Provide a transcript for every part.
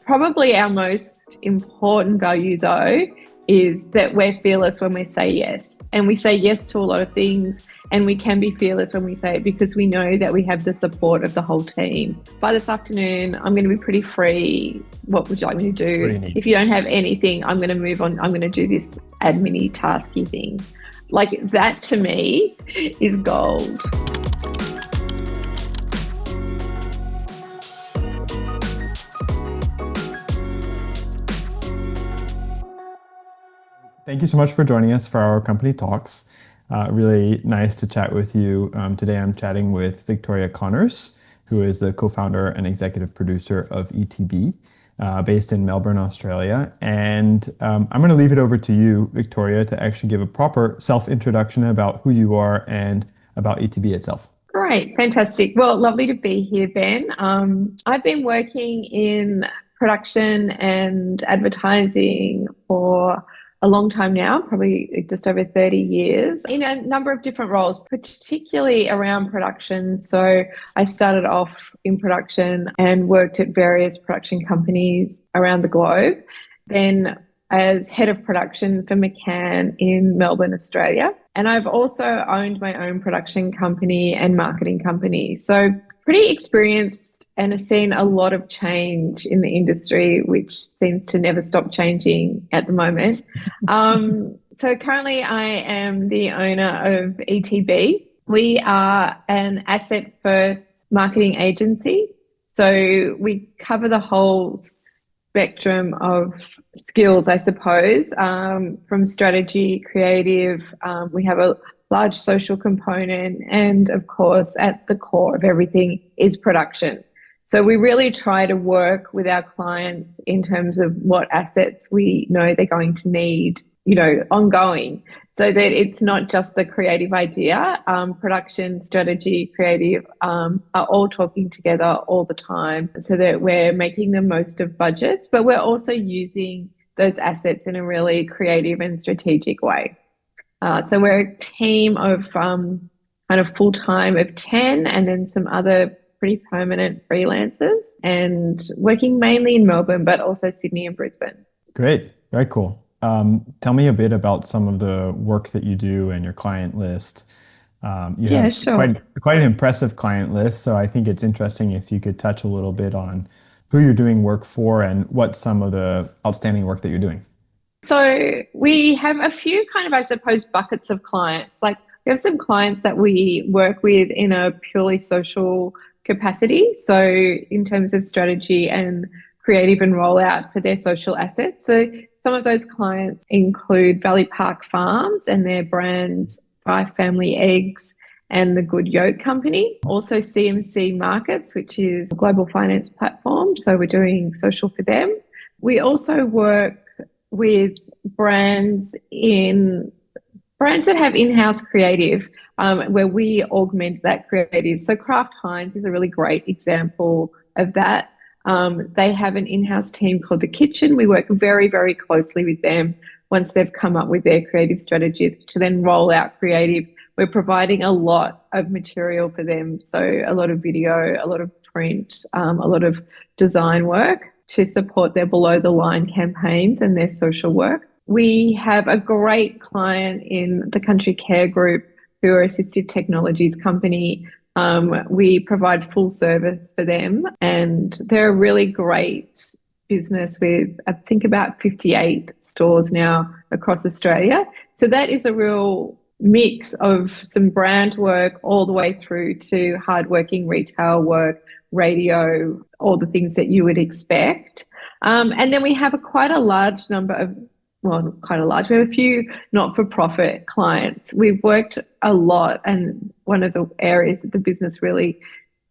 Probably our most important value, though, is that we're fearless when we say yes. And we say yes to a lot of things, and we can be fearless when we say it because we know that we have the support of the whole team. By this afternoon, I'm going to be pretty free. What would you like me to do? What do you need? If you don't have anything, I'm going to move on. I'm going to do this admin tasky thing. Like that to me is gold. Thank you so much for joining us for our company talks. Really nice to chat with you. Today I'm chatting with Victoria Connors, who is the co-founder and executive producer of ETB, based in Melbourne, Australia. And I'm going to leave it over to you, Victoria, to actually give a proper self-introduction about who you are and about ETB itself. Great, fantastic. Well, lovely to be here, Ben. I've been working in production and advertising for a long time now, probably just over 30 years, in a number of different roles, particularly around production. So I started off in production and worked at various production companies around the globe. Then as head of production for McCann in Melbourne, Australia. And I've also owned my own production company and marketing company. So pretty experienced and have seen a lot of change in the industry, which seems to never stop changing at the moment. So currently I am the owner of ETB. We are an asset-first marketing agency. So we cover the whole spectrum of skills, I suppose, from strategy, creative. We have a large social component, and of course, at the core of everything is production. So we really try to work with our clients in terms of what assets we know they're going to need, ongoing, so that it's not just the creative idea. Production, strategy, creative are all talking together all the time so that we're making the most of budgets, but we're also using those assets in a really creative and strategic way. So we're a team of kind of full-time of 10 and then some other pretty permanent freelancers, and working mainly in Melbourne, but also Sydney and Brisbane. Great. Very cool. Tell me a bit about some of the work that you do and your client list. You have sure. quite an impressive client list, so I think it's interesting if you could touch a little bit on who you're doing work for and what some of the outstanding work that you're doing. So we have a few kind of, I suppose, buckets of clients. Like we have some clients that we work with in a purely social capacity. So in terms of strategy and creative and rollout for their social assets. So some of those clients include Valley Park Farms and their brands Five Family Eggs and the Good Yolk Company. Also CMC Markets, which is a global finance platform. So we're doing social for them. We also work with brands that have in-house creative, where we augment that creative. So Kraft Heinz is a really great example of that. They have an in-house team called The Kitchen. We work very, very closely with them once they've come up with their creative strategy to then roll out creative. We're providing a lot of material for them. So a lot of video, a lot of print, a lot of design work to support their below the line campaigns and their social work. We have a great client in the Country Care Group, who are assistive technologies company. We provide full service for them, and they're a really great business with, I think, about 58 stores now across Australia. So that is a real mix of some brand work all the way through to hardworking retail work, radio, all the things that you would expect. And then we have quite a large number of, well, not quite a large, we have a few not-for-profit clients. We've worked a lot, and one of the areas that the business really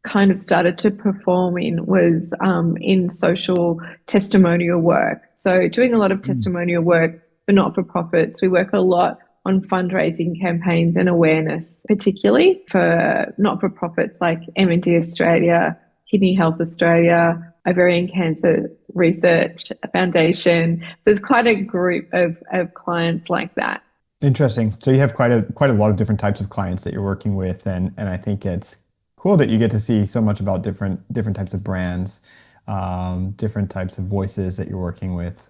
kind of started to perform in was in social testimonial work. So doing a lot of testimonial work for not-for-profits. We work a lot on fundraising campaigns and awareness, particularly for not-for-profits like M&D Australia, Kidney Health Australia, Ovarian Cancer Research Foundation. So it's quite a group of clients like that. Interesting. So you have quite a lot of different types of clients that you're working with, and I think it's cool that you get to see so much about different types of brands. different types of voices that you're working with,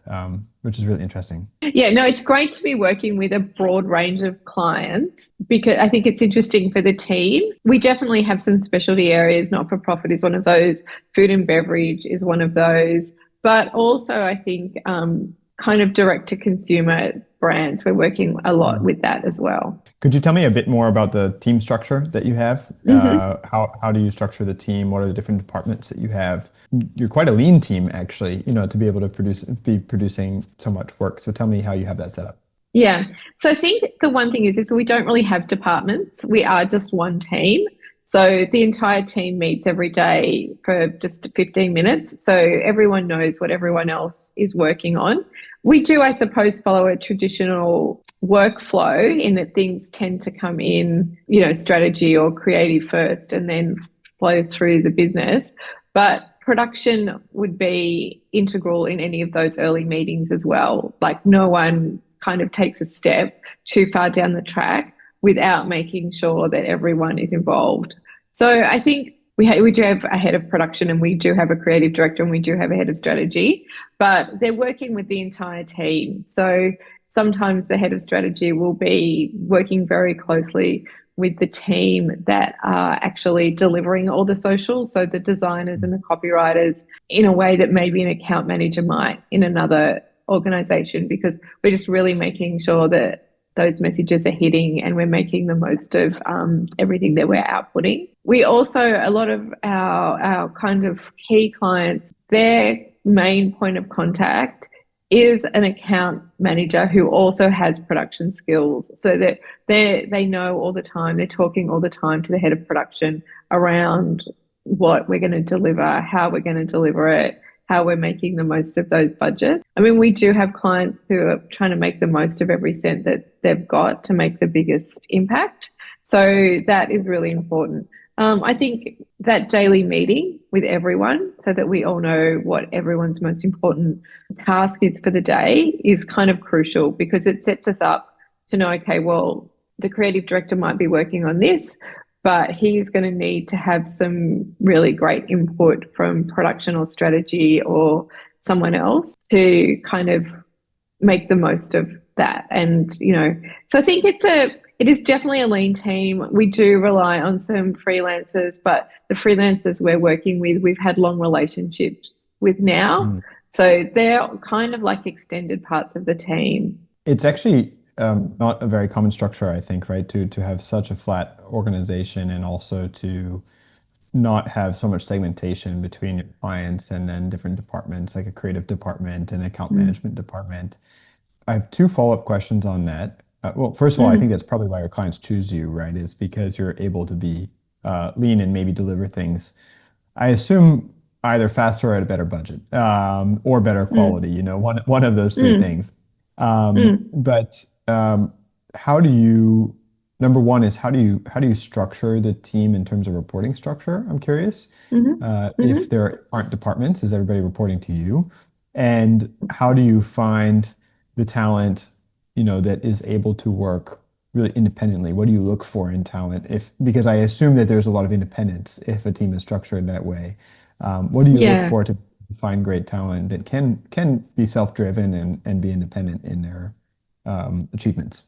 which is really interesting. Yeah, no, it's great to be working with a broad range of clients because I think it's interesting for the team. We definitely have some specialty areas. Not for profit is one of those, food and beverage is one of those, but also I think kind of direct to consumer brands. We're working a lot with that as well. Could you tell me a bit more about the team structure that you have? How do you structure the team? What are the different departments that you have? You're quite a lean team, actually, to be able to be producing so much work. So tell me how you have that set up. Yeah. So I think the one thing is we don't really have departments. We are just one team. So the entire team meets every day for just 15 minutes. So everyone knows what everyone else is working on. We do, I suppose, follow a traditional workflow in that things tend to come in, strategy or creative first and then flow through the business. But production would be integral in any of those early meetings as well. Like no one kind of takes a step too far down the track without making sure that everyone is involved. So I think we do have a head of production and we do have a creative director and we do have a head of strategy, but they're working with the entire team. So sometimes the head of strategy will be working very closely with the team that are actually delivering all the socials, so the designers and the copywriters, in a way that maybe an account manager might in another organization, because we're just really making sure that those messages are hitting and we're making the most of everything that we're outputting. We also, a lot of our kind of key clients, their main point of contact is an account manager who also has production skills, so that they know all the time, they're talking all the time to the head of production around what we're going to deliver, how we're going to deliver it, how we're making the most of those budgets. I mean, we do have clients who are trying to make the most of every cent that they've got to make the biggest impact. So that is really important. I think that daily meeting with everyone so that we all know what everyone's most important task is for the day is kind of crucial, because it sets us up to know, okay, well, the creative director might be working on this, but he's going to need to have some really great input from production or strategy or someone else to kind of make the most of that. And, so I think it is definitely a lean team. We do rely on some freelancers, but the freelancers we're working with, we've had long relationships with now. So they're kind of like extended parts of the team. It's actually not a very common structure, I think, right? To have such a flat organization and also to not have so much segmentation between your clients and then different departments, like a creative department and account management department. I have two follow-up questions on that. Well, first of all, I think that's probably why your clients choose you, right? Is because you're able to be lean and maybe deliver things, I assume, either faster or at a better budget, or better quality, one of those three things. But how do you, number one is how do you structure the team in terms of reporting structure? I'm curious. If there aren't departments, is everybody reporting to you? And how do you find the talent, that is able to work really independently? What do you look for in talent? Because I assume that there's a lot of independence if a team is structured that way. What do you look for to find great talent that can be self-driven and be independent in their achievements?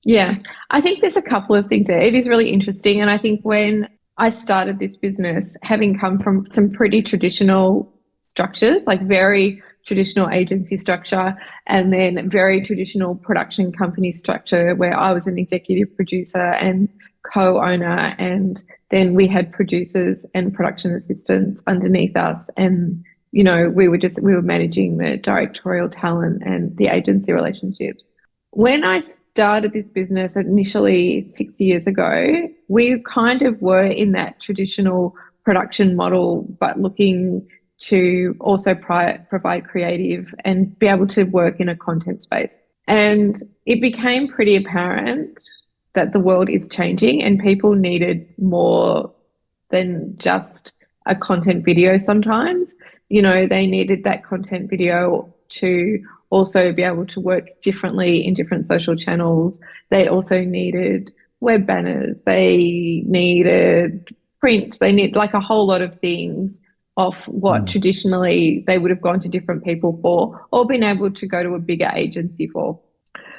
Yeah, I think there's a couple of things there. It is really interesting. And I think when I started this business, having come from some pretty traditional structures, like very traditional agency structure, and then very traditional production company structure where I was an executive producer and co-owner, and then we had producers and production assistants underneath us, and we were managing the directorial talent and the agency relationships. When I started this business initially 6 years ago, we kind of were in that traditional production model, but looking to also provide creative and be able to work in a content space. And it became pretty apparent that the world is changing and people needed more than just a content video sometimes. They needed that content video to also be able to work differently in different social channels. They also needed web banners. They needed print. They need like a whole lot of things off what Mm. traditionally they would have gone to different people for or been able to go to a bigger agency for.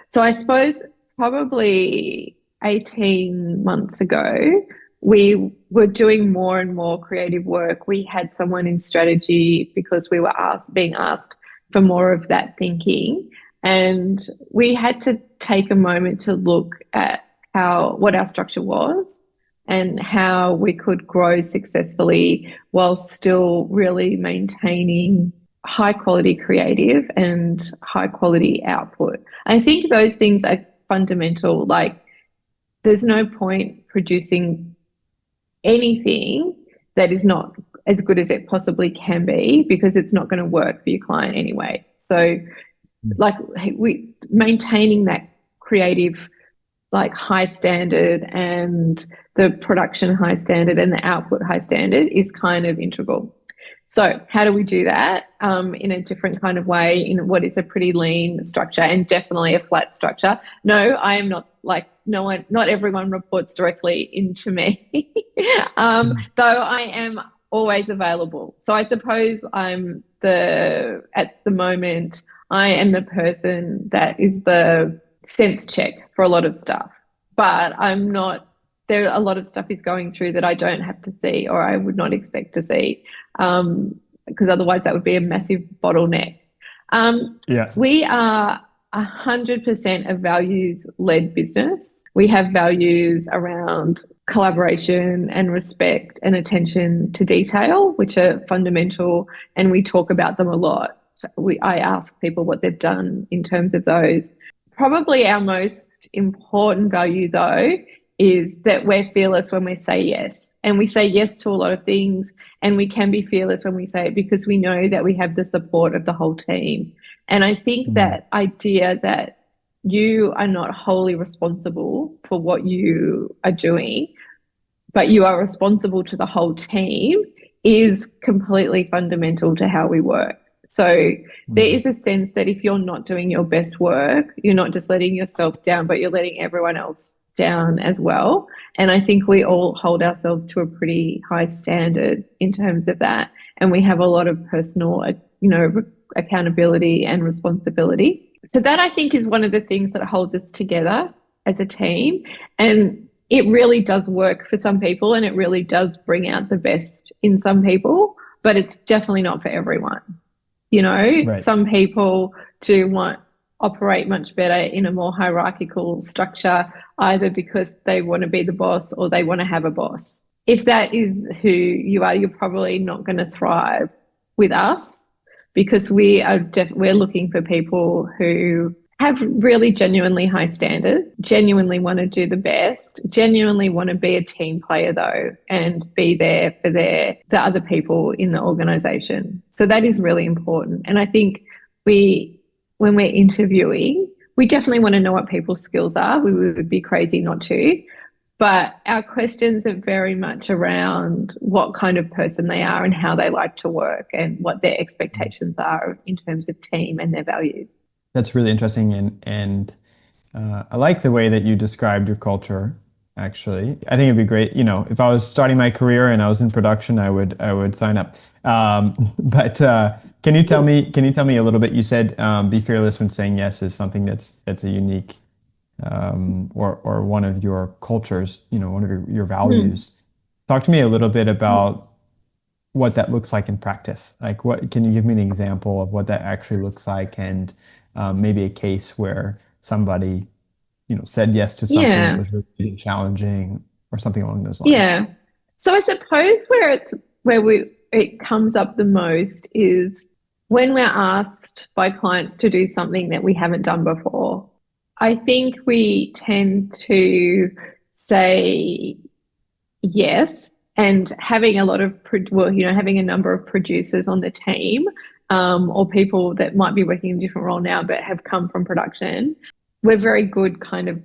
So I suppose probably 18 months ago, we were doing more and more creative work. We had someone in strategy because we were being asked for more of that thinking. And we had to take a moment to look at what our structure was and how we could grow successfully while still really maintaining high quality creative and high quality output. I think those things are fundamental. Like, there's no point producing anything that is not as good as it possibly can be because it's not going to work for your client anyway. So, like, we maintaining that creative, like, high standard and the production high standard and the output high standard is kind of integral. So how do we do that in a different kind of way in what is a pretty lean structure and definitely a flat structure? No, I am not like no one, not everyone reports directly into me, though I am always available. So I suppose at the moment, I am the person that is the sense check for a lot of stuff, but I'm not. There a lot of stuff is going through that I don't have to see or I would not expect to see, because otherwise that would be a massive bottleneck. Yeah. We are 100% a values-led business. We have values around collaboration and respect and attention to detail, which are fundamental, and we talk about them a lot. I ask people what they've done in terms of those. Probably our most important value, though, is that we're fearless when we say yes. And we say yes to a lot of things, and we can be fearless when we say it because we know that we have the support of the whole team. And I think that idea that you are not wholly responsible for what you are doing, but you are responsible to the whole team is completely fundamental to how we work. So there is a sense that if you're not doing your best work, you're not just letting yourself down, but you're letting everyone else down as well. And I think we all hold ourselves to a pretty high standard in terms of that. And we have a lot of personal, accountability and responsibility. So that, I think, is one of the things that holds us together as a team. And it really does work for some people and it really does bring out the best in some people, but it's definitely not for everyone. Right. Some people operate much better in a more hierarchical structure, either because they want to be the boss or they want to have a boss. If that is who you are, you're probably not going to thrive with us, because we're looking for people who have really genuinely high standards, genuinely want to do the best, genuinely want to be a team player though, and be there for the other people in the organization. So that is really important. And I think when we're interviewing, we definitely want to know what people's skills are. We would be crazy not to. But our questions are very much around what kind of person they are and how they like to work and what their expectations are in terms of team and their values. That's really interesting, and I like the way that you described your culture. Actually, I think it'd be great. If I was starting my career and I was in production, I would sign up. But can you tell me a little bit? You said be fearless when saying yes is something that's a unique or one of your cultures. One of your values. Talk to me a little bit about what that looks like in practice. Like, can you give me an example of what that actually looks like, and maybe a case where somebody said yes to something that was really challenging or something along those lines? Yeah. So I suppose it comes up the most is when we're asked by clients to do something that we haven't done before. I think we tend to say yes, and having a number of producers on the team, or people that might be working in a different role now but have come from production, we're very good kind of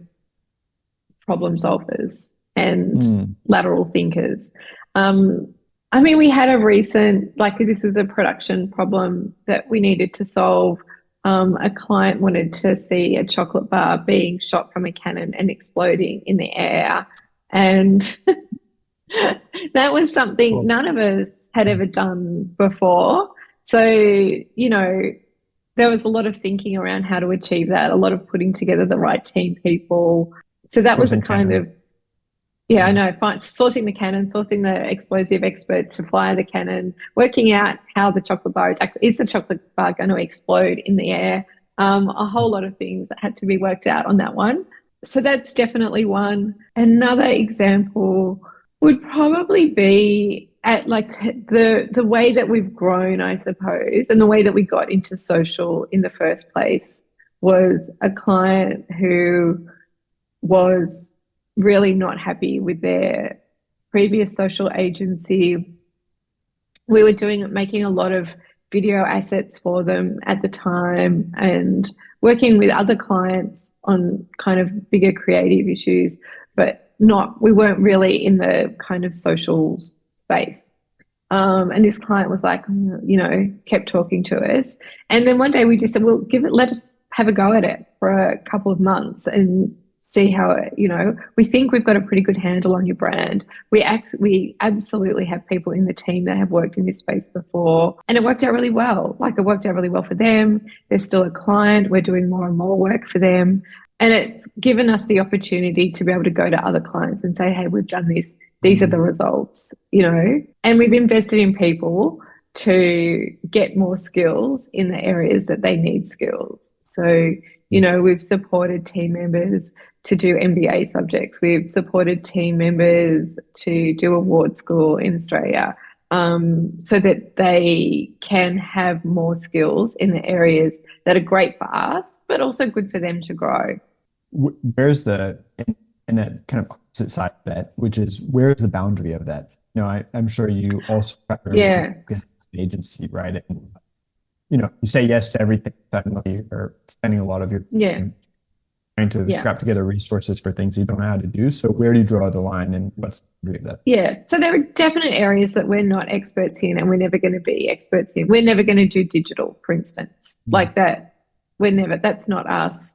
problem solvers and lateral thinkers. We had a recent, this was a production problem that we needed to solve. A client wanted to see a chocolate bar being shot from a cannon and exploding in the air. And That was something Cool. none of us had ever done before. So, there was a lot of thinking around how to achieve that, a lot of putting together the right team people. So that was a Sourcing kind Canon. of, yeah, I Yeah. know, sourcing the cannon, sourcing the explosive expert to fire the cannon, working out how the chocolate bar is the chocolate bar going to explode in the air? A whole lot of things that had to be worked out on that one. So that's definitely one. Another example would probably be at like the way that we've grown, I suppose, and the way that we got into social in the first place was a client who was really not happy with their previous social agency. We were making a lot of video assets for them at the time and working with other clients on kind of bigger creative issues, but we weren't really in the kind of social space. And this client was like, kept talking to us. And then one day we just said, well, let us have a go at it for a couple of months and see how we think we've got a pretty good handle on your brand. We absolutely have people in the team that have worked in this space before, and it worked out really well. Like, it worked out really well for them. They're still a client. We're doing more and more work for them. And it's given us the opportunity to be able to go to other clients and say, hey, we've done this. These are the results, and we've invested in people to get more skills in the areas that they need skills. So, we've supported team members to do MBA subjects. We've supported team members to do award school in Australia, so that they can have more skills in the areas that are great for us, but also good for them to grow. Where's the, and that kind of opposite side of that, which is where's the boundary of that? I'm sure you also have Yeah. an agency, right? And, you say yes to everything suddenly, or spending a lot of your time trying to scrap together resources for things you don't know how to do. So where do you draw the line, and what's the boundary of that? Yeah. So there are definite areas that we're not experts in and we're never going to be experts in. We're never going to do digital, for instance, like that. That's not us.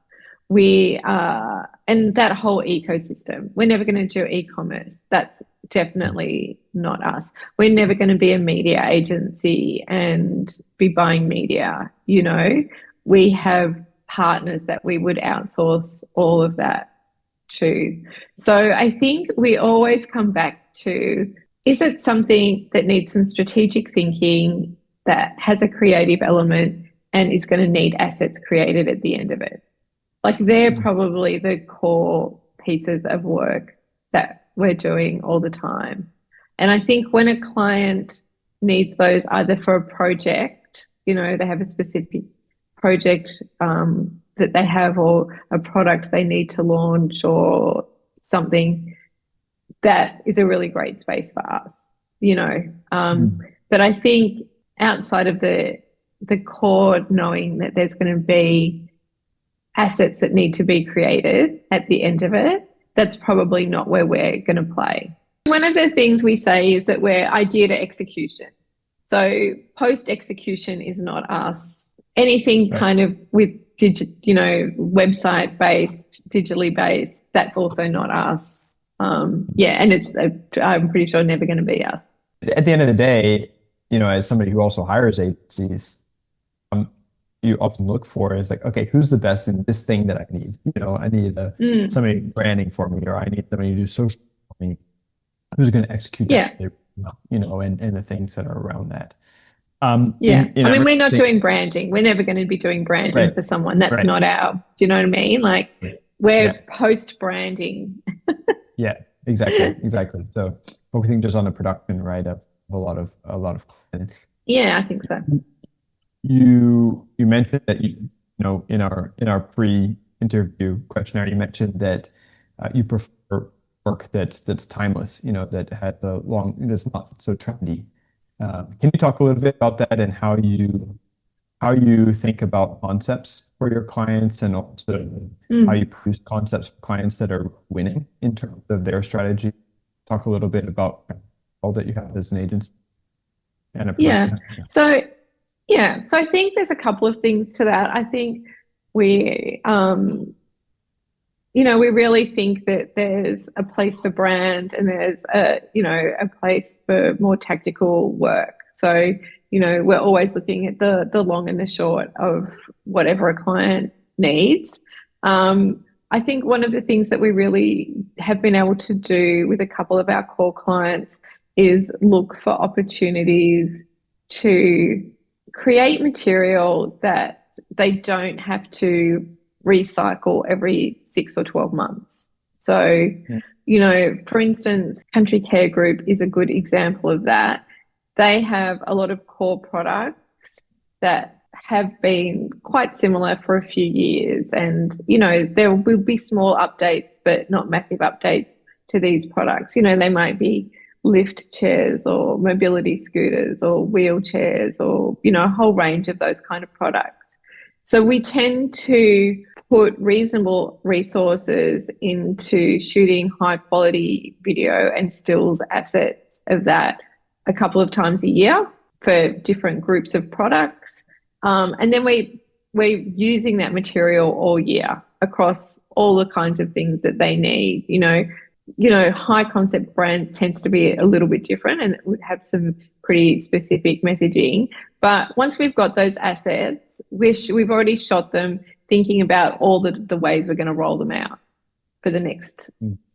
And that whole ecosystem, we're never going to do e-commerce. That's definitely not us. We're never going to be a media agency and be buying media. We have partners that we would outsource all of that to. So I think we always come back to, is it something that needs some strategic thinking, that has a creative element, and is going to need assets created at the end of it? Like, they're probably the core pieces of work that we're doing all the time. And I think when a client needs those either for a project, they have a specific project that they have, or a product they need to launch or something, that is a really great space for us, But I think outside of the core, knowing that there's going to be assets that need to be created at the end of it, that's probably not where we're going to play. One of the things we say is that we're idea to execution. So post-execution is not us. Anything kind of with website based, digitally based, that's also not us. And it's I'm pretty sure never going to be us. At the end of the day, as somebody who also hires agencies, you often look for is like, okay, who's the best in this thing that I need? I need somebody branding for me, or I need somebody to do social for me. Who's going to execute that? And the things that are around that. I mean, we're not doing branding. We're never going to be doing branding for someone. That's not our, do you know what I mean? Like, we're post branding. Yeah, exactly. So focusing just on the production, right, of a lot of content. Yeah, I think so. You mentioned that in our pre-interview questionnaire, you mentioned that you prefer work that's timeless, that had that's not so trendy. Can you talk a little bit about that, and how you think about concepts for your clients, and also how you produce concepts for clients that are winning in terms of their strategy? Talk a little bit about all that you have as an agency and a production. So I think there's a couple of things to that. I think we we really think that there's a place for brand and there's a place for more tactical work. So, we're always looking at the long and the short of whatever a client needs. I think one of the things that we really have been able to do with a couple of our core clients is look for opportunities to create material that they don't have to recycle every 6 or 12 months. So, for instance, Country Care Group is a good example of that. They have a lot of core products that have been quite similar for a few years. And, there will be small updates, but not massive updates to these products. They might be lift chairs or mobility scooters or wheelchairs or, a whole range of those kind of products. So we tend to put reasonable resources into shooting high quality video and stills assets of that a couple of times a year for different groups of products. And then we're using that material all year across all the kinds of things that they need. High concept brand tends to be a little bit different and it would have some pretty specific messaging. But once we've got those assets, we've already shot them thinking about all the ways we're going to roll them out for the next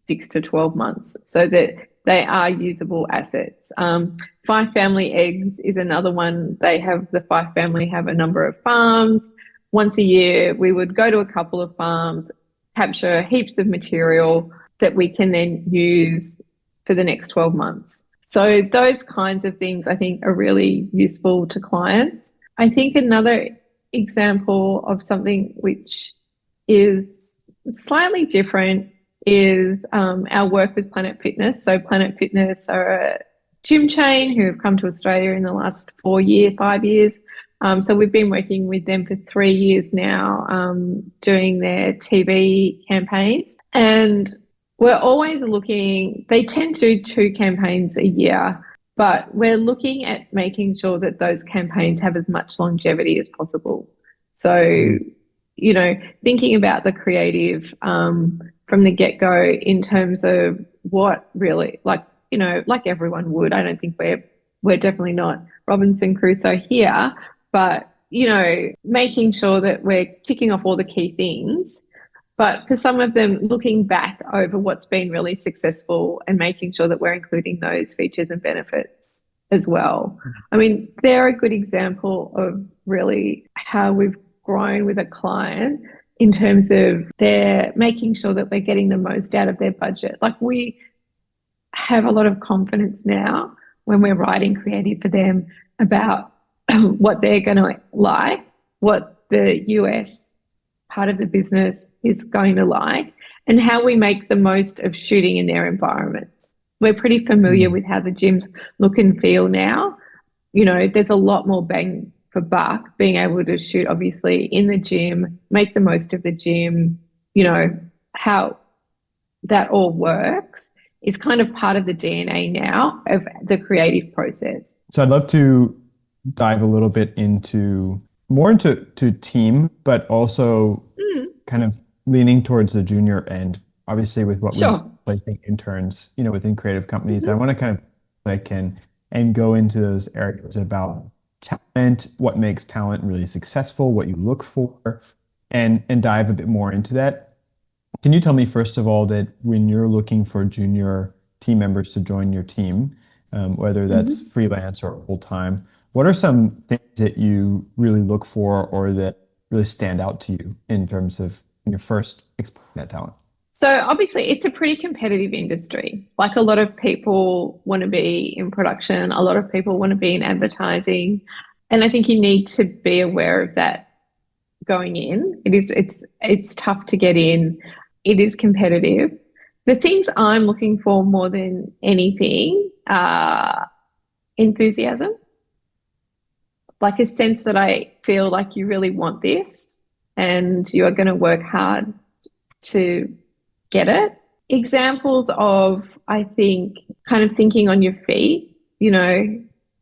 6 to 12 months so that they are usable assets. Five Family Eggs is another one. The Five Family have a number of farms. Once a year, we would go to a couple of farms, capture heaps of material that we can then use for the next 12 months. So those kinds of things I think are really useful to clients. I think another example of something which is slightly different is our work with Planet Fitness. So Planet Fitness are a gym chain who have come to Australia in the last 5 years. So we've been working with them for 3 years now, doing their TV campaigns. And we're always looking, they tend to do 2 campaigns a year, but we're looking at making sure that those campaigns have as much longevity as possible. So, thinking about the creative from the get-go in terms of what really, like everyone would. I don't think we're definitely not Robinson Crusoe here, but, making sure that we're ticking off all the key things. But for some of them, looking back over what's been really successful and making sure that we're including those features and benefits as well. I mean, they're a good example of really how we've grown with a client in terms of their making sure that we're getting the most out of their budget. Like we have a lot of confidence now when we're writing creative for them about what they're going to like, what the US part of the business is going to like, and how we make the most of shooting in their environments. We're pretty familiar with how the gyms look and feel now. There's a lot more bang for buck being able to shoot, obviously, in the gym, make the most of the gym, how that all works is kind of part of the DNA now of the creative process. So I'd love to dive a little bit into team, but also kind of leaning towards the junior end. Obviously, with what we're placing interns, within creative companies, I want to kind of like and go into those areas about talent, what makes talent really successful, what you look for, and dive a bit more into that. Can you tell me first of all that when you're looking for junior team members to join your team, whether that's freelance or full time, what are some things that you really look for or that really stand out to you in terms of when you're first exploring that talent? So obviously it's a pretty competitive industry. Like a lot of people want to be in production, a lot of people want to be in advertising. And I think you need to be aware of that going in. It's tough to get in. It is competitive. The things I'm looking for more than anything are enthusiasm. Like a sense that I feel like you really want this and you are going to work hard to get it. Examples of, I think, kind of thinking on your feet,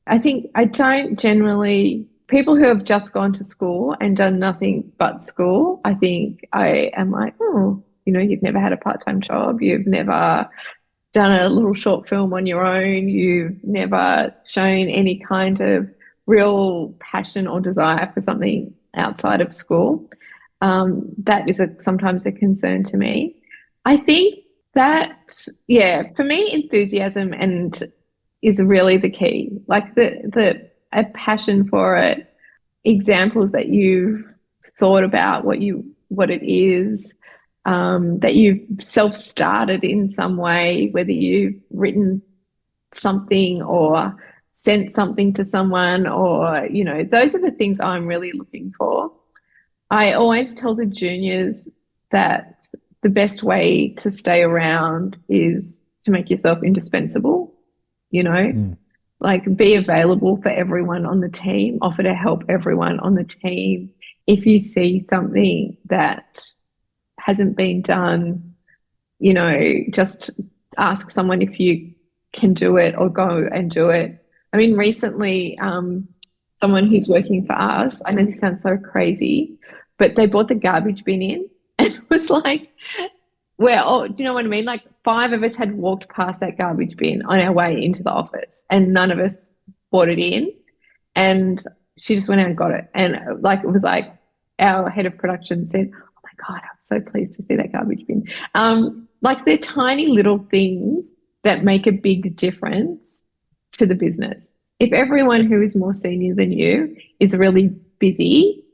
I think I don't generally, people who have just gone to school and done nothing but school, I think I am like, you've never had a part-time job, you've never done a little short film on your own, you've never shown any kind of real passion or desire for something outside of school. That is sometimes a concern to me. I think that, yeah, for me, enthusiasm and is really the key. Like a passion for it, examples that you've thought about what it is, that you've self-started in some way, whether you've written something or sent something to someone, or those are the things I'm really looking for. I always tell the juniors that the best way to stay around is to make yourself indispensable, you know, Mm. like be available for everyone on the team, offer to help everyone on the team. If you see something that hasn't been done, just ask someone if you can do it or go and do it. I mean, recently, someone who's working for us, I know this sounds so crazy, but they brought the garbage bin in and it was like, well, do you know what I mean? Like 5 of us had walked past that garbage bin on our way into the office and none of us brought it in. And she just went out and got it. And like, it was like our head of production said, oh my God, I'm so pleased to see that garbage bin. Like they're tiny little things that make a big difference to the business. If everyone who is more senior than you is really busy,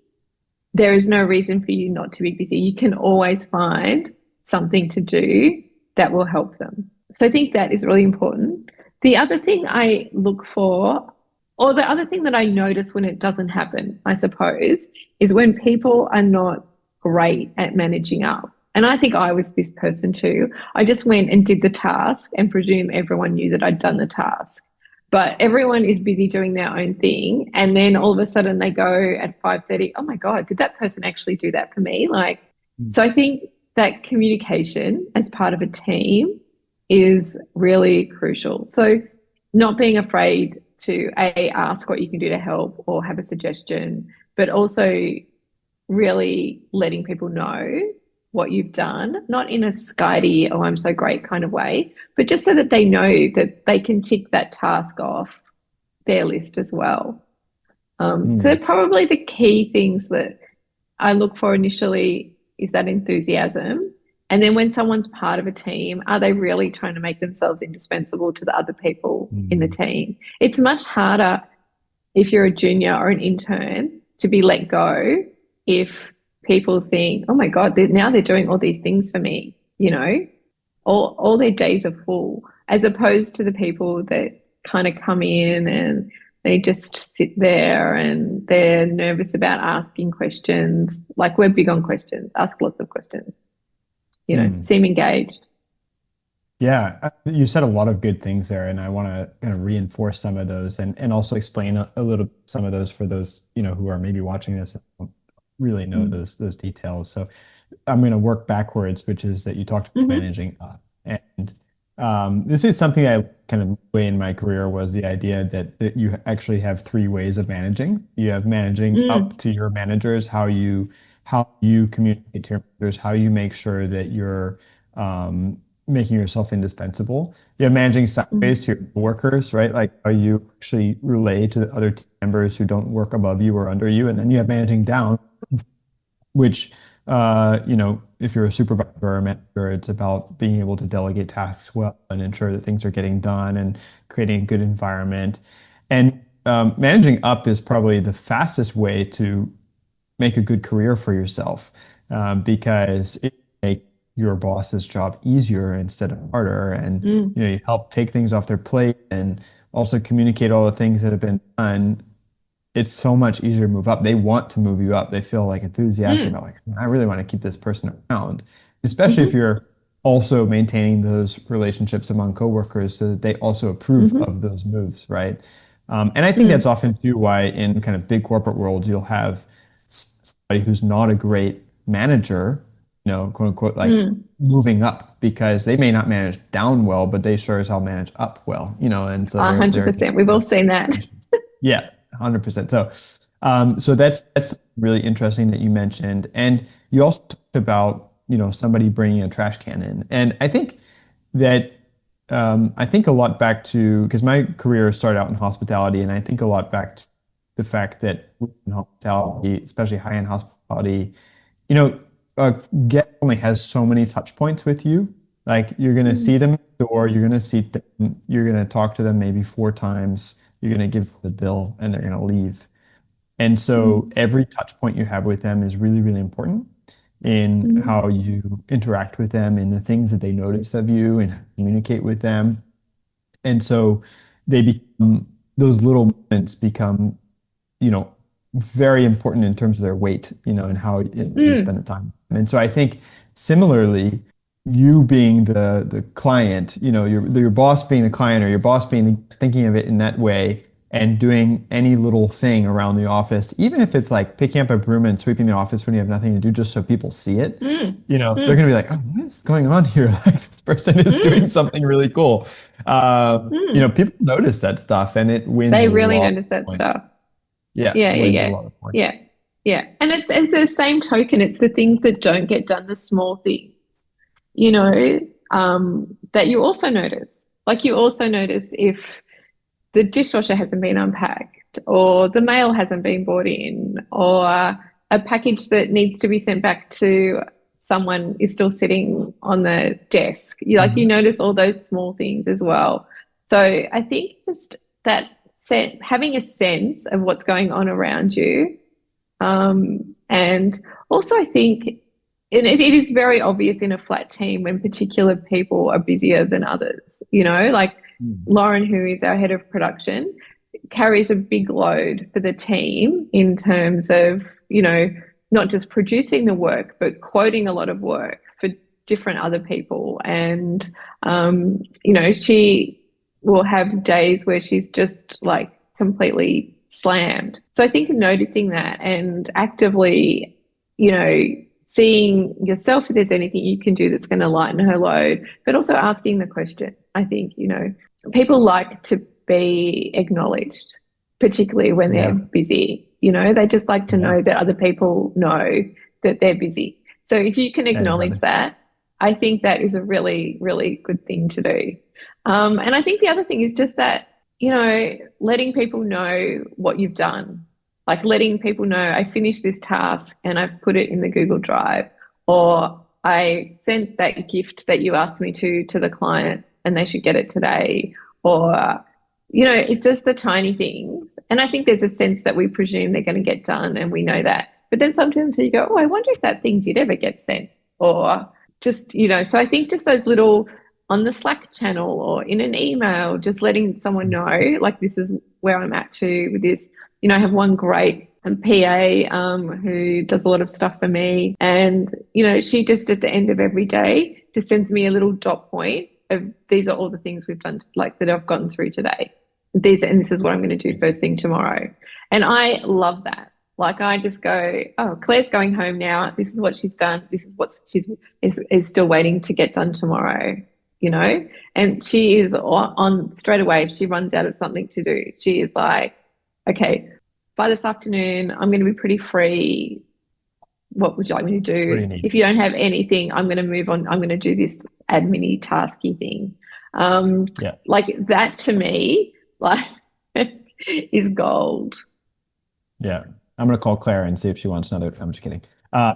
there is no reason for you not to be busy. You can always find something to do that will help them. So I think that is really important. The other thing I look for, or the other thing that I notice when it doesn't happen, I suppose, is when people are not great at managing up. And I think I was this person too. I just went and did the task and presumed everyone knew that I'd done the task. But everyone is busy doing their own thing. And then all of a sudden they go at 5:30, oh my God, did that person actually do that for me? So I think that communication as part of a team is really crucial. So not being afraid to ask what you can do to help or have a suggestion, but also really letting people know what you've done, not in a skidey, oh, I'm so great kind of way, but just so that they know that they can tick that task off their list as well. So they're probably the key things that I look for initially is that enthusiasm. And then when someone's part of a team, are they really trying to make themselves indispensable to the other people in the team? It's much harder if you're a junior or an intern to be let go if people think, oh my God, now they're doing all these things for me, all their days are full, as opposed to the people that kind of come in and they just sit there and they're nervous about asking questions. Like we're big on questions, ask lots of questions, seem engaged. Yeah, you said a lot of good things there, and I want to kind of reinforce some of those and also explain a little some of those for those, who are maybe watching this and don't really know those details. So I'm going to work backwards, which is that you talked about managing up. And this is something I kind of way in my career was the idea that you actually have 3 ways of managing. You have managing up to your managers, how you communicate to your managers, how you make sure that you're making yourself indispensable. You have managing sideways to your workers, right? Like how you actually relate to the other team members who don't work above you or under you. And then you have managing down, which if you're a supervisor or a manager, it's about being able to delegate tasks well and ensure that things are getting done and creating a good environment. And managing up is probably the fastest way to make a good career for yourself because it makes your boss's job easier instead of harder. And you help take things off their plate and also communicate all the things that have been done. It's so much easier to move up. They want to move you up. They feel like enthusiastic about I really want to keep this person around, especially if you're also maintaining those relationships among coworkers so that they also approve of those moves, right? And I think that's often too why in kind of big corporate world, you'll have somebody who's not a great manager, quote unquote, like moving up because they may not manage down well, but they sure as hell manage up well, and so 100%. We've all seen that. Yeah. 100%. So that's really interesting that you mentioned. And you also talked about somebody bringing a trash can in. And I think that I think a lot back to, because my career started out in hospitality, and I think a lot back to the fact that in hospitality, especially high-end hospitality, you know, a guest only has so many touch points with you. Like you're gonna Mm, see them at the door, you're gonna see them, you're gonna talk to them maybe 4 times, you're gonna give the bill, and they're gonna leave. And so mm, every touch point you have with them is really, really important in mm, how you interact with them, in the things that they notice of you, and communicate with them. And so they become, those little moments become, you know, very important in terms of their weight, and how you spend mm, the time. And so I think similarly, you being the client, your boss being the client, or your boss thinking of it in that way, and doing any little thing around the office, even if it's like picking up a broom and sweeping the office when you have nothing to do, just so people see it, mm, they're mm, gonna be like, oh, what is going on here? Like this person is doing mm, something really cool. mm. People notice that stuff, and it wins They a really lot notice of that points. stuff. Yeah, Yeah, yeah, wins a yeah, lot of points. yeah, yeah. And it's the same token. It's the things that don't get done, the small things, you know, that you also notice. Like you also notice if the dishwasher hasn't been unpacked, or the mail hasn't been brought in, or a package that needs to be sent back to someone is still sitting on the desk. You Mhm. notice all those small things as well. So I think just that having a sense of what's going on around you, and also I think it is very obvious in a flat team when particular people are busier than others. Like Mm. Lauren, who is our head of production, carries a big load for the team in terms of, not just producing the work, but quoting a lot of work for different other people. And, she will have days where she's just like completely slammed. So I think noticing that and actively, seeing yourself if there's anything you can do that's going to lighten her load, but also asking the question. I think, people like to be acknowledged, particularly when they're Yeah, busy. They just like to yeah, know that other people know that they're busy. So if you can acknowledge exactly. that, I think that is a really, really good thing to do. And I think the other thing is just that, letting people know what you've done, like letting people know I finished this task and I've put it in the Google Drive, or I sent that gift that you asked me to the client and they should get it today, or it's just the tiny things. And I think there's a sense that we presume they're going to get done and we know that. But then sometimes you go, oh, I wonder if that thing did ever get sent, or just, so I think just those little on the Slack channel or in an email, just letting someone know, like, this is where I'm at to with this. I have one great PA who does a lot of stuff for me. And, she just at the end of every day just sends me a little dot point of these are all the things we've done, like that I've gotten through today. This is what I'm going to do first thing tomorrow. And I love that. Like I just go, oh, Claire's going home now. This is what she's done. This is what is still waiting to get done tomorrow, you know? And she is on straight away. If she runs out of something to do, she is like, okay, by this afternoon, I'm going to be pretty free. What would you like me to What do do? you need? If you don't have anything, I'm going to move on. I'm going to do this admin tasky thing. Yeah. Like that to me, like is gold. Yeah. I'm gonna call Claire and see if she wants another. I'm just kidding.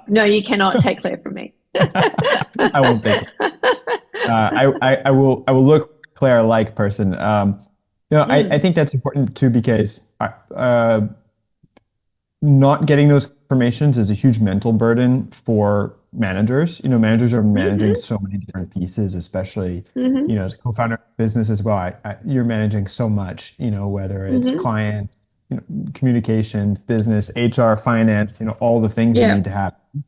No, you cannot take Claire from me. I won't take it. I will look Claire like person. I Mm, think that's important too, because not getting those informations is a huge mental burden for managers. Managers are managing hmm so many different pieces, especially, hmm as a co-founder of a business as well. You're managing so much, whether it's hmm client, communication, business, HR, finance, all the things that need Yeah. to happen.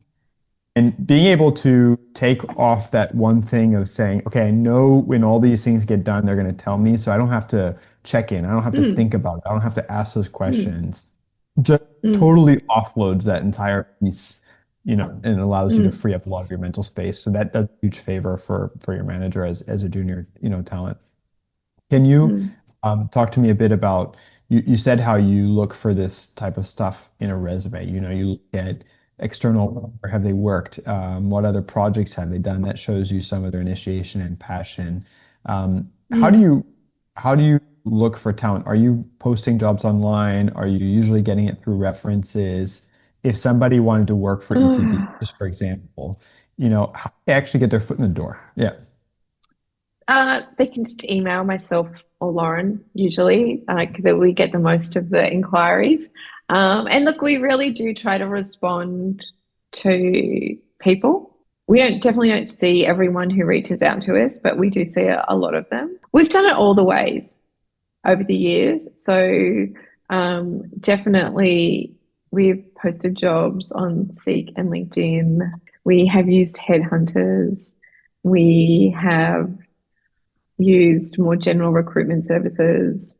And being able to take off that one thing of saying, okay, I know when all these things get done, they're going to tell me. So I don't have to check in. I don't have to think Mm, about it. I don't have to ask those mm, questions. Just mm, totally offloads that entire piece, and allows you to mm, free up a lot of your mental space. So that does a huge favor for your manager as a junior, talent. Can you mm, talk to me a bit about, you said how you look for this type of stuff in a resume? You look at external, or have they worked? What other projects have they done? That shows you some of their initiation and passion. How do Mm. you look for talent? Are you posting jobs online? Are you usually getting it through references? If somebody wanted to work for ETB, just for example, how do they actually get their foot in the door? Yeah. They can just email myself or Lauren usually, that we get the most of the inquiries. And look, we really do try to respond to people. We definitely don't see everyone who reaches out to us, but we do see a lot of them. We've done it all the ways over the years. So definitely we've posted jobs on Seek and LinkedIn. We have used headhunters. We have used more general recruitment services.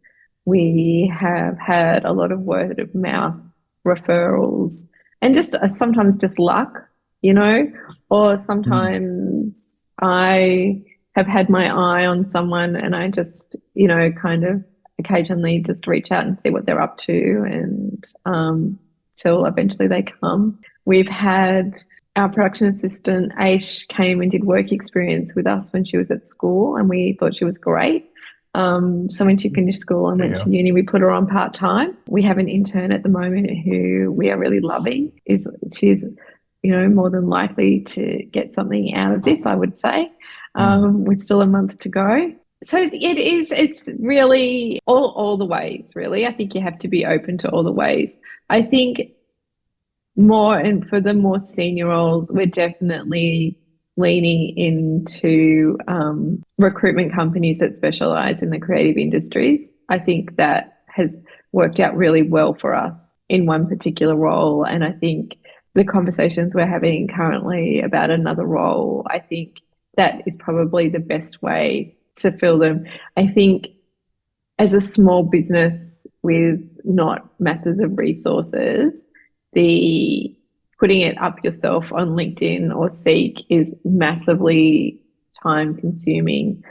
We have had a lot of word of mouth referrals and just sometimes just luck, or Mm. sometimes I have had my eye on someone and I just, kind of occasionally just reach out and see what they're up to and till eventually they come. We've had our production assistant, Aish, came and did work experience with us when she was at school, and we thought she was great. So when she finished school and There you went to go. uni, we put her on part-time. We have an intern at the moment who we are really loving. She's, more than likely to get something out of this, I would say. Mm. With still a month to go. So it's really all the ways, really. I think you have to be open to all the ways. I think more, and for the more senior roles, we're definitely leaning into recruitment companies that specialize in the creative industries. I think that has worked out really well for us in one particular role. And I think the conversations we're having currently about another role, I think that is probably the best way to fill them. I think as a small business with not masses of resources, the putting it up yourself on LinkedIn or Seek is massively time consuming.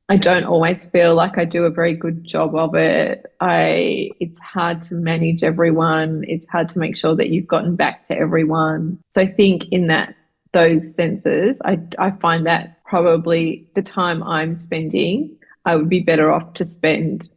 I don't always feel like I do a very good job of it. It's hard to manage everyone. It's hard to make sure that you've gotten back to everyone. So I think in those senses, I find that probably the time I'm spending, I would be better off to spend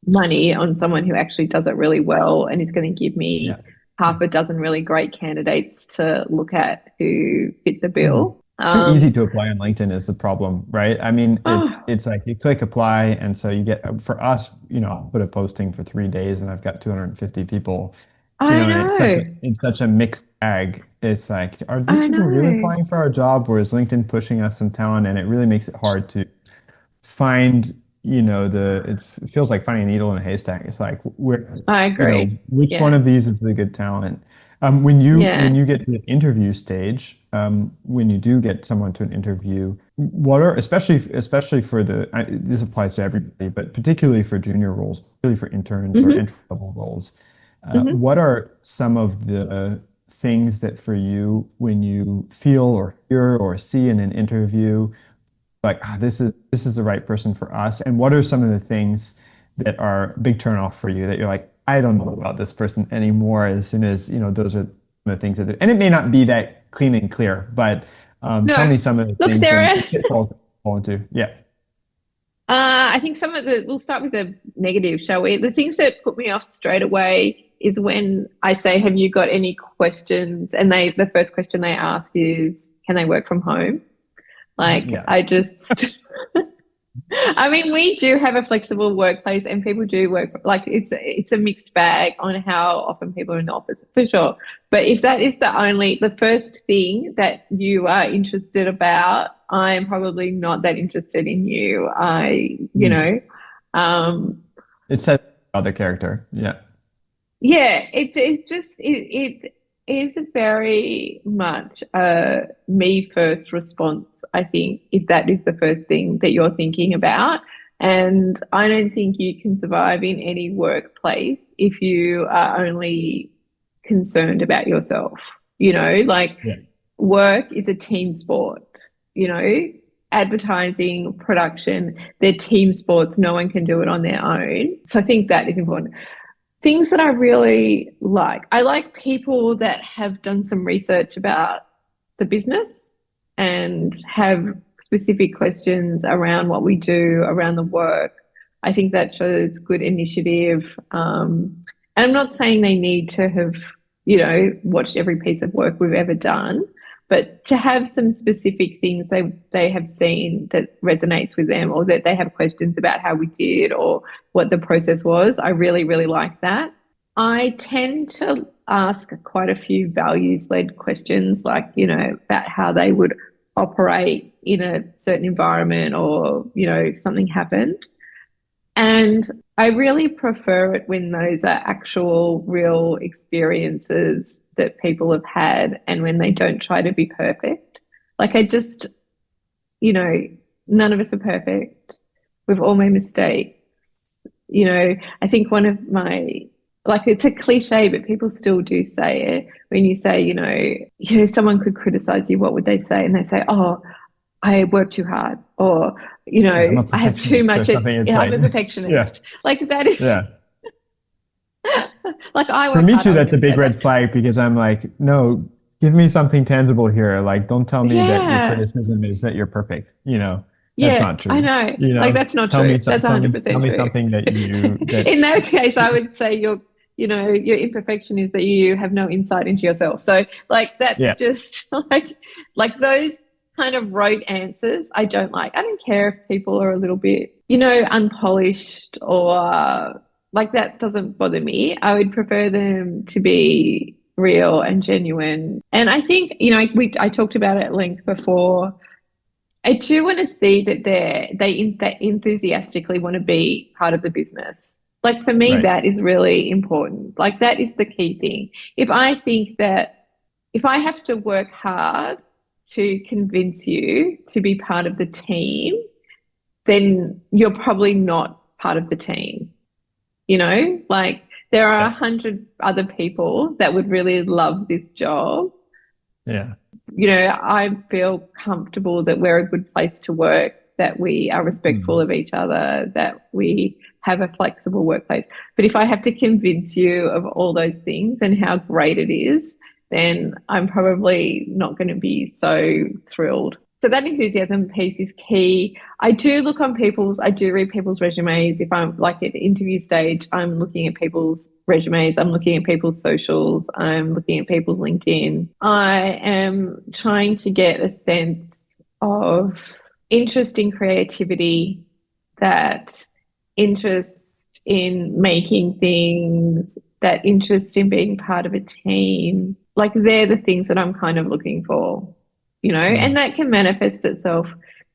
money on someone who actually does it really well and is going to give Yeah. me half a dozen really great candidates to look at who fit the Mm. bill. Too easy to apply on LinkedIn is the problem, right? I mean, it's Oh, it's like you click apply, and so you get for us, I'll put a posting for 3 days, and I've got 250 people, I and know. it's such a mixed bag. It's like, are these I people really know. applying for our job, or is LinkedIn pushing us some talent? And it really makes it hard to find, it feels like finding a needle in a haystack. It's like I agree. which one Yeah. of these is the good talent? When Yeah. you get to the interview stage, when you do get someone to an interview, what are especially for this applies to everybody, but particularly for junior roles, particularly for interns or Hmm. entry level roles, Hmm. what are some of the things that for you when you feel or hear or see in an interview like this is the right person for us? And what are some of the things that are big turnoff for you that you're like, I don't know about this person anymore as soon as, those are the things and it may not be that clean and clear, but tell No. me some of the Look, things there and are. pitfalls that you fall into. Yeah. I think we'll start with the negative, shall we? The things that put me off straight away is when I say, have you got any questions? And the first question they ask is, can they work from home? Like, Yeah. I just, I mean, we do have a flexible workplace and people do work, like it's a mixed bag on how often people are in the office for sure. But if that is the first thing that you are interested about, I'm probably not that interested in you. Mm. It says other character. Yeah. Yeah, it is very much a me first response, I think, if that is the first thing that you're thinking about. And I don't think you can survive in any workplace if you are only concerned about yourself. Like Yeah. work is a team sport, you know, advertising, production, they're team sports. No one can do it on their own. So I think that is important. Things that I really like. I like people that have done some research about the business and have specific questions around what we do, around the work. I think that shows good initiative. And I'm not saying they need to have, watched every piece of work we've ever done, but to have some specific things they have seen that resonates with them, or that they have questions about how we did or what the process was. I really, really like that. I tend to ask quite a few values-led questions, like, about how they would operate in a certain environment, or, if something happened. And I really prefer it when those are actual, real experiences that people have had, and when they don't try to be perfect. Like, you know, none of us are perfect. We've all made mistakes. I think one of my, like, it's a cliche, but people still do say it. When you say, if someone could criticize you, what would they say? And they say, oh, I work too hard, or, I'm a I have too perfectionist or much. something. It's I'm a like, yeah, perfectionist. Like, that is, yeah. like, I For work me hard. too, I would that's a never big say red that. flag because I'm like, no, give me something tangible here. Like, don't tell me that your Yeah. criticism is that you're perfect. That's Yeah, not I true. know. Like, that's not true. That's Tell 100% me true. something that In that case, I would say your imperfection is that you have no insight into yourself. So, like, that's yeah. just like those kind of rote answers I don't like. I don't care if people are a little bit, unpolished, or like, that doesn't bother me. I would prefer them to be real and genuine. And I think, I talked about it at length before. I do want to see that they enthusiastically want to be part of the business. Like, for me, Right. that is really important. Like, that is the key thing. If I think that if I have to work hard to convince you to be part of the team, then you're probably not part of the team. Like, there are Yeah. 100 other people that would really love this job. Yeah. I feel comfortable that we're a good place to work, that we are respectful Mm. of each other, that we have a flexible workplace. But if I have to convince you of all those things and how great it is, then I'm probably not going to be so thrilled. So that enthusiasm piece is key. I do read people's resumes. If I'm, like, at the interview stage, I'm looking at people's resumes, I'm looking at people's socials, I'm looking at people's LinkedIn. I am trying to get a sense of interest in creativity, that interest in making things, that interest in being part of a team. Like, they're the things that I'm kind of looking for, Mm. and that can manifest itself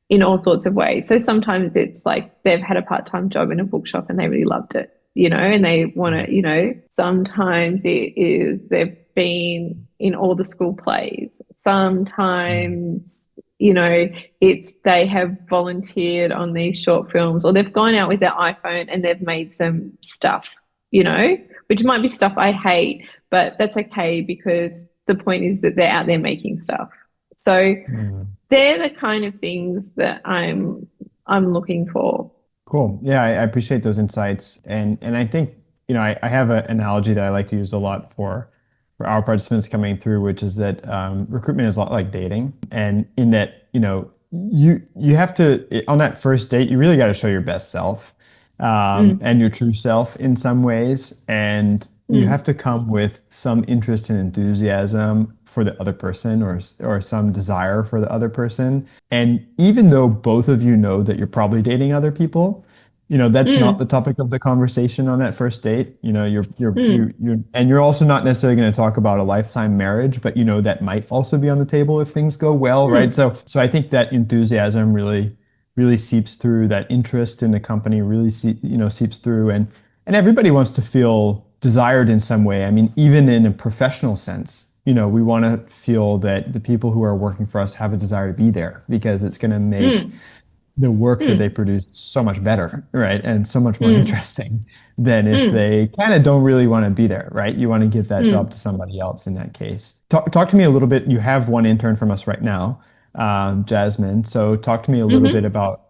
in all sorts of ways. So sometimes it's like they've had a part-time job in a bookshop and they really loved it, and they want to, sometimes it is they've been in all the school plays. Mm. Sometimes, it's they have volunteered on these short films, or they've gone out with their iPhone and they've made some stuff, which might be stuff I hate, but that's okay, because the point is that they're out there making stuff. So Mm. they're the kind of things that I'm looking for. Cool. Yeah, I appreciate those insights. And I think, I have an analogy that I like to use a lot for our participants coming through, which is that recruitment is a lot like dating. And in that, you have to, on that first date, you really got to show your best self, Mm, and your true self in some ways. And you mm, have to come with some interest and enthusiasm for the other person, or some desire for the other person. And even though both of you know that you're probably dating other people, that's not the mm, topic of the conversation on that first date. mm, And you're also not necessarily going to talk about a lifetime marriage, but that might also be on the table if things go well, right? mm, So I think that enthusiasm really seeps through. That interest in the company really seeps through, and everybody wants to feel desired in some way. I mean, even in a professional sense, we want to feel that the people who are working for us have a desire to be there, because it's going to make mm, the work that they mm, produce so much better, right? And so much more mm, interesting than if mm, they kind of don't really want to be there, right? You want to give that job mm, to somebody else in that case. Talk to me a little bit. You have one intern from us right now. Jasmine. So talk to me a little bit Hmm. about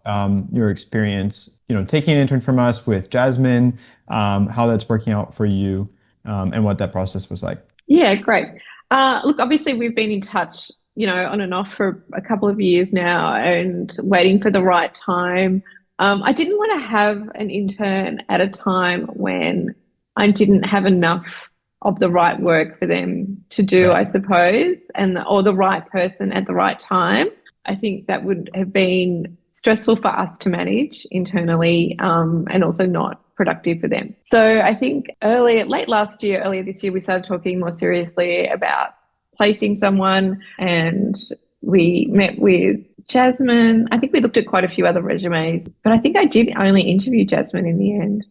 your experience, taking an intern from us with Jasmine, how that's working out for you, and what that process was like. Yeah, great. Look, obviously we've been in touch, on and off for a couple of years now and waiting for the right time. I didn't want to have an intern at a time when I didn't have enough of the right work for them to do, I Right. suppose, or the right person at the right time. I think that would have been stressful for us to manage internally, and also not productive for them. So I think late last year, earlier this year, we started talking more seriously about placing someone, and we met with Jasmine. I think we looked at quite a few other resumes, but I think I did only interview Jasmine in the end.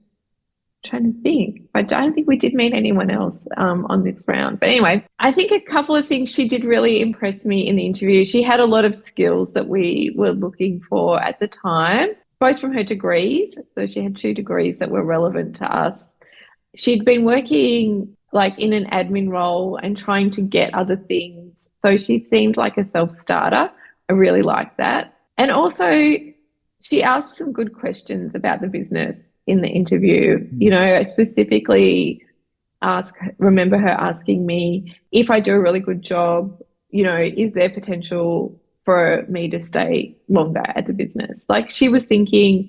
Trying to think. I don't think we did meet anyone else on this round. But anyway, I think a couple of things she did really impress me in the interview. She had a lot of skills that we were looking for at the time, both from her degrees. So she had 2 degrees that were relevant to us. She'd been working like in an admin role and trying to get other things. So she seemed like a self-starter. I really liked that. And also, she asked some good questions about the business in the interview. I specifically remember her asking me if I do a really good job, is there potential for me to stay longer at the business? Like she was thinking,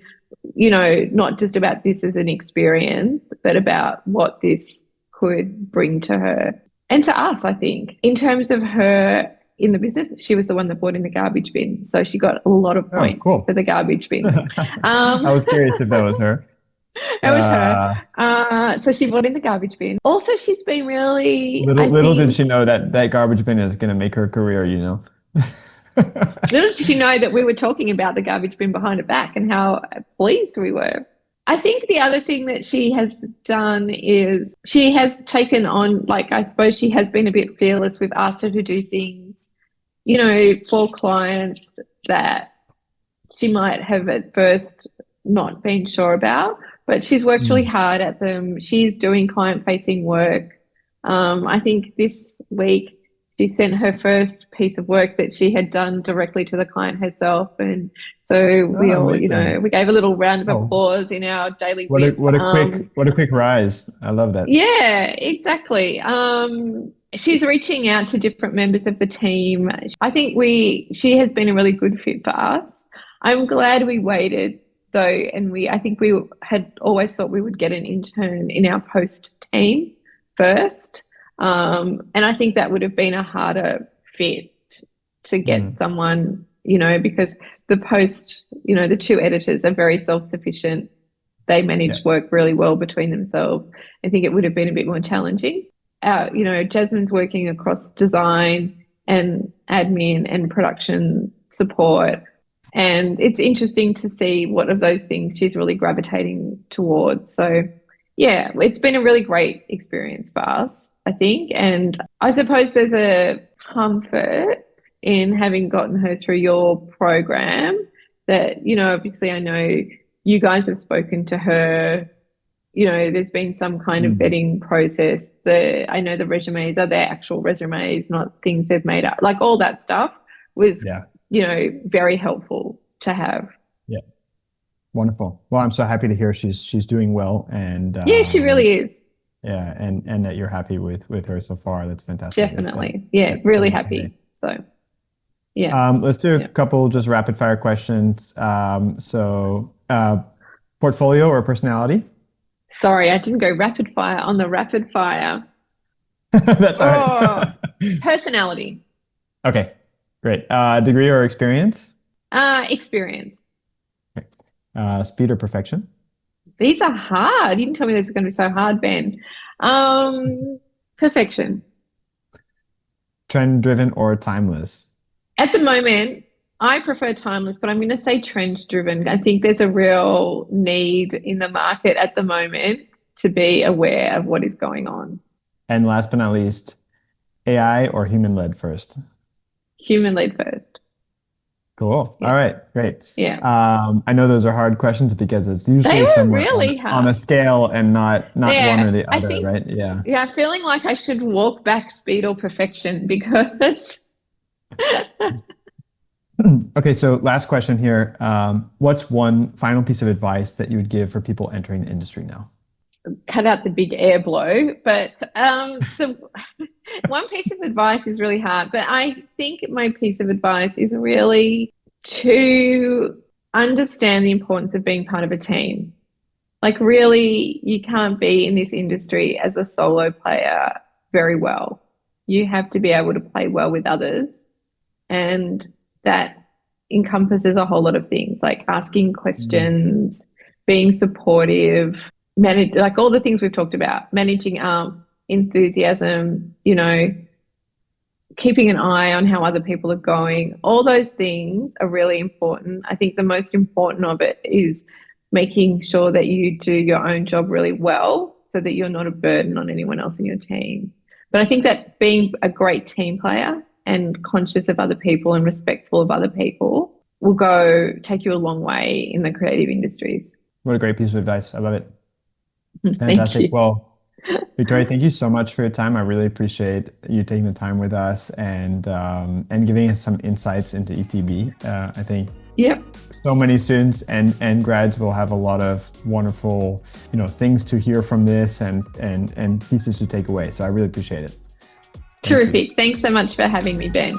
not just about this as an experience, but about what this could bring to her and to us, I think. In terms of her in the business, she was the one that brought in the garbage bin. So she got a lot of Oh, points cool. for the garbage bin. I was curious if that was her. It was her. Uh, So she brought in the garbage bin. Also, she's been really, little I little did think, she know that that garbage bin is going to make her career. little did she know that we were talking about the garbage bin behind her back and how pleased we were. I think the other thing that she has done is she has taken on, like, I suppose she has been a bit fearless. We've asked her to do things, for clients that she might have at first not been sure about, but she's worked really Mm, hard at them. She's doing client-facing work. I think this week she sent her first piece of work that she had done directly to the client herself, and so we oh, all, amazing. we gave a little round of Oh, applause in our daily what a whip. what a quick what a quick rise. I love that. Yeah, exactly. She's reaching out to different members of the team. I think she has been a really good fit for us. I'm glad we waited though, and I think we had always thought we would get an intern in our post team first. And I think that would have been a harder fit to get Mm, someone, because the post, the 2 editors are very self-sufficient. They yeah. manage work really well between themselves. I think it would have been a bit more challenging. Jasmine's working across design and admin and production support. And it's interesting to see what of those things she's really gravitating towards. So, yeah, it's been a really great experience for us, I think. And I suppose there's a comfort in having gotten her through your program that, obviously I know you guys have spoken to her. There's been some kind of Mm, vetting process. I know the resumes are their actual resumes, not things they've made up. Like all that stuff was, yeah. very helpful to have. Yeah. Wonderful. Well, I'm so happy to hear she's doing well, and Yeah, she really is. yeah, and that you're happy with her so far. That's fantastic. Definitely. Yeah, That really makes my day. happy. So, yeah. Let's do a Yeah. couple just rapid fire questions. Portfolio or personality? Sorry, I didn't go rapid fire on the rapid fire. That's all Oh, right. personality, Okay, great. Degree or experience? experience. Okay. Speed or perfection? These are hard. You didn't tell me this was going to be so hard, Ben. Perfection. Trend driven or timeless? At the moment, I prefer timeless, but I'm going to say trend driven. I think there's a real need in the market at the moment to be aware of what is going on. And last but not least, AI or human led first? Human lead first. Cool. Yeah. All right, great. Yeah. I know those are hard questions because it's They usually were somewhere really on a hard. scale and not one Yeah. or the I other, think, right? Yeah. yeah, feeling like I should walk back speed or perfection because Okay, so last question here. What's one final piece of advice that you would give for people entering the industry now? Cut out the big air blow, but the one piece of advice is really hard, but I think my piece of advice is really to understand the importance of being part of a team. Like, really, you can't be in this industry as a solo player very well. You have to be able to play well with others. And that encompasses a whole lot of things like asking questions, being supportive, manage, like all the things we've talked about, managing enthusiasm, keeping an eye on how other people are going. All those things are really important. I think the most important of it is making sure that you do your own job really well so that you're not a burden on anyone else in your team. But I think that being a great team player and conscious of other people and respectful of other people will take you a long way in the creative industries. What a great piece of advice. I love it. Thank you. Fantastic. Well, Victoria, thank you so much for your time. I really appreciate you taking the time with us and giving us some insights into ETB. I think Yep. so many students and grads will have a lot of wonderful, things to hear from this and pieces to take away. So I really appreciate it. Terrific. Thanks so much for having me, Ben.